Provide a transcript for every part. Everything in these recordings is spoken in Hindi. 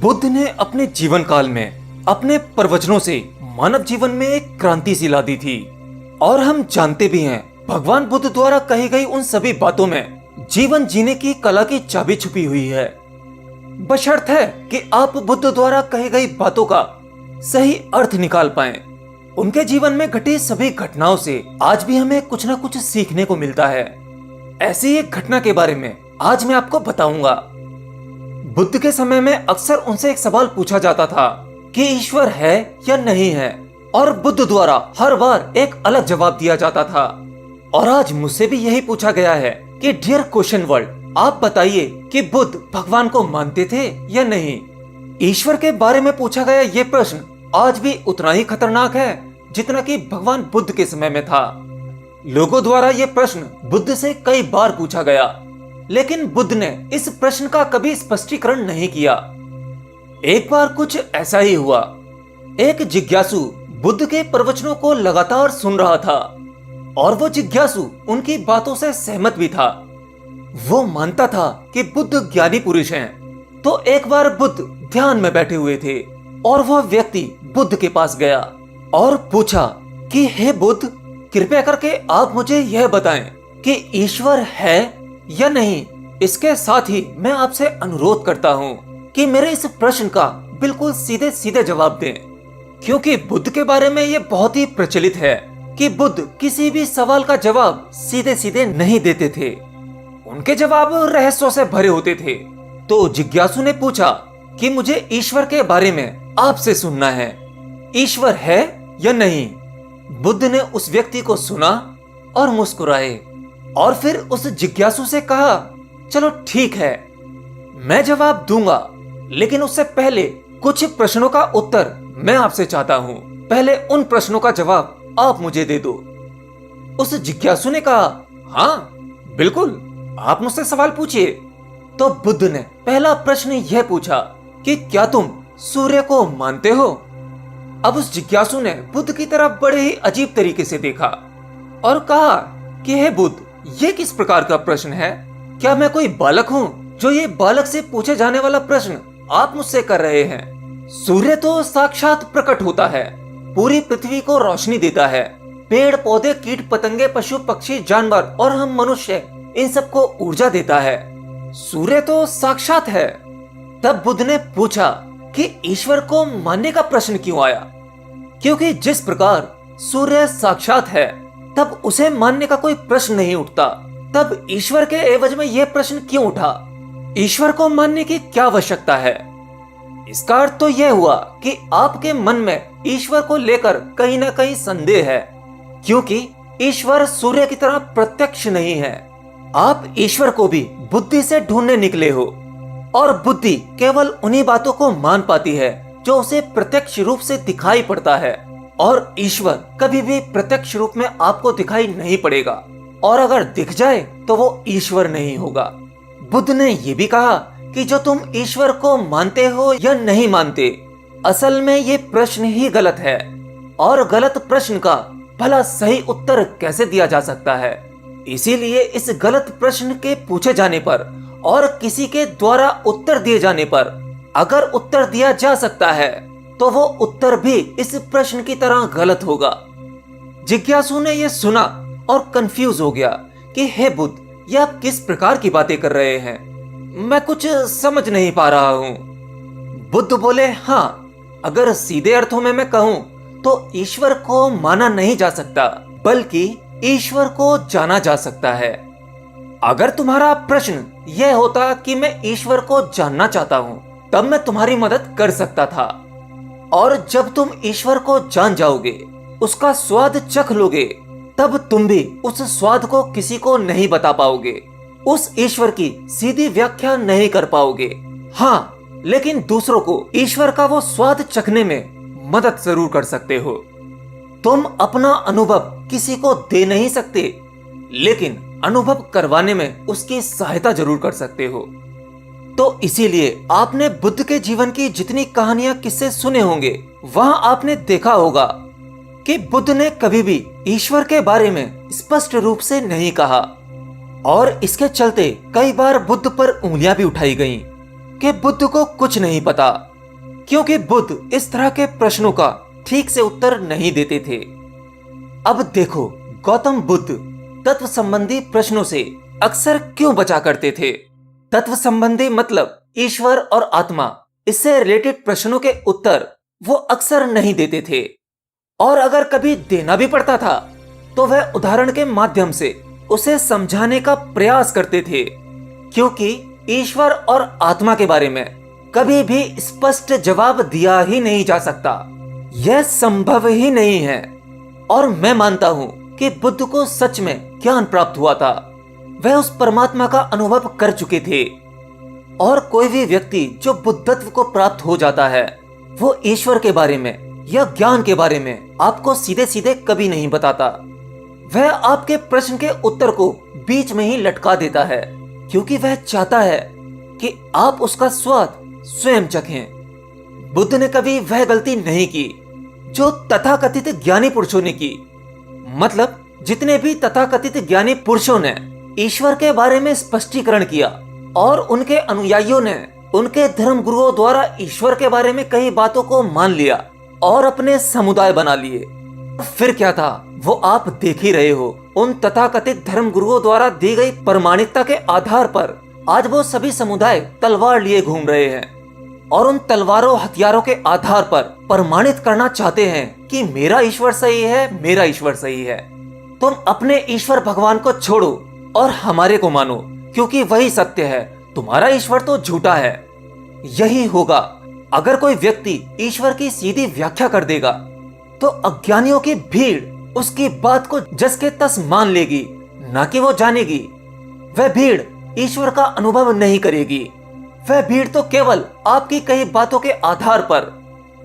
बुद्ध ने अपने जीवन काल में अपने प्रवचनों से मानव जीवन में एक क्रांति सी ला दी थी। और हम जानते भी हैं भगवान बुद्ध द्वारा कही गई उन सभी बातों में जीवन जीने की कला की चाबी छुपी हुई है। बशर्त है कि आप बुद्ध द्वारा कही गई बातों का सही अर्थ निकाल पाएं। उनके जीवन में घटी सभी घटनाओं से आज भी हमें कुछ न कुछ सीखने को मिलता है। ऐसी एक घटना के बारे में आज मैं आपको बताऊंगा। बुद्ध के समय में अक्सर उनसे एक सवाल पूछा जाता था कि ईश्वर है या नहीं है, और बुद्ध द्वारा हर बार एक अलग जवाब दिया जाता था। और आज मुझसे भी यही पूछा गया है कि डियर क्वेश्चन वर्ल्ड, आप बताइए कि बुद्ध भगवान को मानते थे या नहीं। ईश्वर के बारे में पूछा गया ये प्रश्न आज भी उतना ही खतरनाक है जितना कि भगवान बुद्ध के समय में था। लोगों द्वारा ये प्रश्न बुद्ध से कई बार पूछा गया, लेकिन बुद्ध ने इस प्रश्न का कभी स्पष्टीकरण नहीं किया। एक बार कुछ ऐसा ही हुआ। एक जिज्ञासु बुद्ध के प्रवचनों को लगातार सुन रहा था और वो जिज्ञासु उनकी बातों से सहमत भी था। वो मानता था कि बुद्ध ज्ञानी पुरुष हैं। तो एक बार बुद्ध ध्यान में बैठे हुए थे और वह व्यक्ति बुद्ध के पास गया और पूछा कि हे बुद्ध, कृपया करके आप मुझे यह बताएं कि ईश्वर है या नहीं। इसके साथ ही मैं आपसे अनुरोध करता हूँ कि मेरे इस प्रश्न का बिल्कुल सीधे सीधे जवाब दें, क्योंकि बुद्ध के बारे में ये बहुत ही प्रचलित है कि बुद्ध किसी भी सवाल का जवाब सीधे सीधे नहीं देते थे। उनके जवाब रहस्यों से भरे होते थे। तो जिज्ञासु ने पूछा कि मुझे ईश्वर के बारे में आपसे सुनना है, ईश्वर है या नहीं। बुद्ध ने उस व्यक्ति को सुना और मुस्कुराए और फिर उस जिज्ञासु से कहा, चलो ठीक है, मैं जवाब दूंगा, लेकिन उससे पहले कुछ प्रश्नों का उत्तर मैं आपसे चाहता हूँ। पहले उन प्रश्नों का जवाब आप मुझे दे दो। उस जिज्ञासु ने कहा, हाँ बिल्कुल, आप मुझसे सवाल पूछिए। तो बुद्ध ने पहला प्रश्न यह पूछा कि क्या तुम सूर्य को मानते हो। अब उस जिज्ञासु ने बुद्ध की तरफ बड़े ही अजीब तरीके से देखा और कहा कि हे बुद्ध, ये किस प्रकार का प्रश्न है? क्या मैं कोई बालक हूँ जो ये बालक से पूछे जाने वाला प्रश्न आप मुझसे कर रहे हैं? सूर्य तो साक्षात प्रकट होता है, पूरी पृथ्वी को रोशनी देता है, पेड़ पौधे कीट पतंगे पशु पक्षी जानवर और हम मनुष्य इन सबको ऊर्जा देता है। सूर्य तो साक्षात है। तब बुद्ध ने पूछा कि ईश्वर को मानने का प्रश्न क्यों आया, क्योंकि जिस प्रकार सूर्य साक्षात है तब उसे मानने का कोई प्रश्न नहीं उठता। तब ईश्वर के एवज में यह प्रश्न क्यों उठा? ईश्वर को मानने की क्या आवश्यकता है? इसका अर्थ तो यह हुआ कि आपके मन में ईश्वर को लेकर कहीं ना कहीं संदेह है, क्योंकि ईश्वर सूर्य की तरह प्रत्यक्ष नहीं है। आप ईश्वर को भी बुद्धि से ढूंढने निकले हो, और बुद्धि केवल उन्हीं बातों को मान पाती है जो उसे प्रत्यक्ष रूप से दिखाई पड़ता है, और ईश्वर कभी भी प्रत्यक्ष रूप में आपको दिखाई नहीं पड़ेगा, और अगर दिख जाए तो वो ईश्वर नहीं होगा। बुद्ध ने ये भी कहा कि जो तुम ईश्वर को मानते हो या नहीं मानते, असल में ये प्रश्न ही गलत है, और गलत प्रश्न का भला सही उत्तर कैसे दिया जा सकता है। इसीलिए इस गलत प्रश्न के पूछे जाने पर और किसी के द्वारा उत्तर दिए जाने पर अगर उत्तर दिया जा सकता है तो वो उत्तर भी इस प्रश्न की तरह गलत होगा। जिज्ञासु ने यह सुना और कंफ्यूज हो गया कि हे बुद्ध, ये आप किस प्रकार की बातें कर रहे हैं? मैं कुछ समझ नहीं पा रहा हूँ। बुद्ध बोले, हाँ, अगर सीधे अर्थों में मैं कहूँ तो ईश्वर को माना नहीं जा सकता, बल्कि ईश्वर को जाना जा सकता है। अगर तुम्हारा प्रश्न यह होता कि मैं ईश्वर को जानना चाहता हूँ, तब मैं तुम्हारी मदद कर सकता था। और जब तुम ईश्वर को जान जाओगे, उसका स्वाद चख लोगे, तब तुम भी उस स्वाद को किसी को नहीं बता पाओगे, उस ईश्वर की सीधी व्याख्या नहीं कर पाओगे। हाँ, लेकिन दूसरों को ईश्वर का वो स्वाद चखने में मदद जरूर कर सकते हो। तुम अपना अनुभव किसी को दे नहीं सकते, लेकिन अनुभव करवाने में उसकी सहायता जरूर कर सकते हो। तो इसीलिए आपने बुद्ध के जीवन की जितनी कहानियां किस्से सुने होंगे, वहां आपने देखा होगा कि बुद्ध ने कभी भी ईश्वर के बारे में स्पष्ट रूप से नहीं कहा, और इसके चलते कई बार बुद्ध पर उंगलियां भी उठाई गईं कि बुद्ध को कुछ नहीं पता, क्योंकि बुद्ध इस तरह के प्रश्नों का ठीक से उत्तर नहीं देते थे। अब देखो, गौतम बुद्ध तत्व संबंधी प्रश्नों से अक्सर क्यों बचा करते थे। तत्व संबंधी मतलब ईश्वर और आत्मा, इससे रिलेटेड प्रश्नों के उत्तर वो अक्सर नहीं देते थे, और अगर कभी देना भी पड़ता था तो वह उदाहरण के माध्यम से उसे समझाने का प्रयास करते थे, क्योंकि ईश्वर और आत्मा के बारे में कभी भी स्पष्ट जवाब दिया ही नहीं जा सकता, यह संभव ही नहीं है। और मैं मानता हूँ कि बुद्ध को सच में ज्ञान प्राप्त हुआ था, वह उस परमात्मा का अनुभव कर चुके थे। और कोई भी व्यक्ति जो बुद्धत्व को प्राप्त हो जाता है, वो ईश्वर के बारे में या ज्ञान के बारे में आपको सीधे सीधे कभी नहीं बताता। वह आपके प्रश्न के उत्तर को बीच में ही लटका देता है, क्योंकि वह चाहता है कि आप उसका स्वाद स्वयं चखें। बुद्ध ने कभी वह गलती नहीं की जो तथाकथित ज्ञानी पुरुषों ने की। मतलब जितने भी तथाकथित ज्ञानी पुरुषों ने ईश्वर के बारे में स्पष्टीकरण किया और उनके अनुयायियों ने उनके धर्म गुरुओं द्वारा ईश्वर के बारे में कई बातों को मान लिया और अपने समुदाय बना लिए। फिर क्या था, वो आप देख ही रहे हो। उन तथाकथित धर्म गुरुओं द्वारा दी गई प्रमाणिकता के आधार पर आज वो सभी समुदाय तलवार लिए घूम रहे हैं और उन तलवारों हथियारों के आधार पर प्रमाणित करना चाहते हैं कि मेरा ईश्वर सही है, मेरा ईश्वर सही है। तुम अपने ईश्वर भगवान को छोड़ो और हमारे को मानो, क्योंकि वही सत्य है, तुम्हारा ईश्वर तो झूठा है। यही होगा अगर कोई व्यक्ति ईश्वर की सीधी व्याख्या कर देगा तो अज्ञानियों की भीड़ उसकी बात को जस के तस मान लेगी, ना कि वो जानेगी। वह भीड़ ईश्वर का अनुभव नहीं करेगी, वह भीड़ तो केवल आपकी कई बातों के आधार पर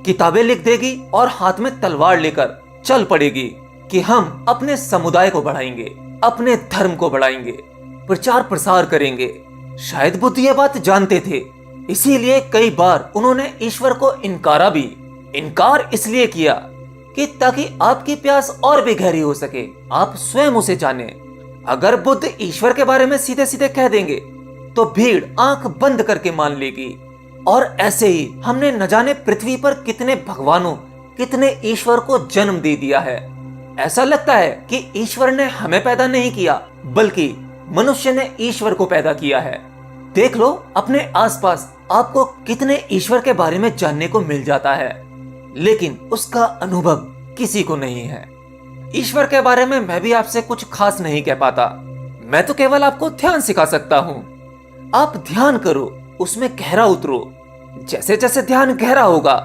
किताबें लिख देगी और हाथ में तलवार लेकर चल पड़ेगी कि हम अपने समुदाय को बढ़ाएंगे, अपने धर्म को बढ़ाएंगे, प्रचार प्रसार करेंगे। शायद बुद्ध ये बात जानते थे, इसीलिए कई बार उन्होंने ईश्वर को इनकारा भी। इनकार इसलिए किया कि ताकि आपकी प्यास और भी गहरी हो सके, आप स्वयं उसे जाने। अगर बुद्ध ईश्वर के बारे में सीधे सीधे कह देंगे तो भीड़ आंख बंद करके मान लेगी। और ऐसे ही हमने न जाने पृथ्वी पर कितने भगवानों, कितने ईश्वर को जन्म दे दिया है। ऐसा लगता है कि ईश्वर ने हमें पैदा नहीं किया, बल्कि मनुष्य ने ईश्वर को पैदा किया है। देख लो अपने आसपास आपको कितने ईश्वर के बारे में जानने को मिल जाता है, लेकिन उसका अनुभव किसी को नहीं है। ईश्वर के बारे में मैं भी आपसे कुछ खास नहीं कह पाता, मैं तो केवल आपको ध्यान सिखा सकता हूँ। आप ध्यान करो, उसमें गहरा उतरो। जैसे जैसे ध्यान गहरा होगा,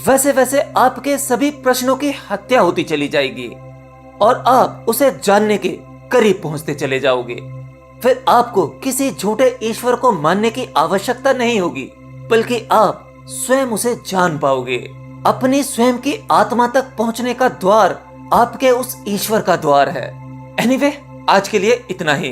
वैसे वैसे आपके सभी प्रश्नों की हत्या होती चली जाएगी और आप उसे जानने के करीब पहुंचते चले जाओगे। फिर आपको किसी झूठे ईश्वर को मानने की आवश्यकता नहीं होगी, बल्कि आप स्वयं उसे जान पाओगे। अपनी स्वयं की आत्मा तक पहुंचने का द्वार आपके उस ईश्वर का द्वार है। एनीवे, आज के लिए इतना ही।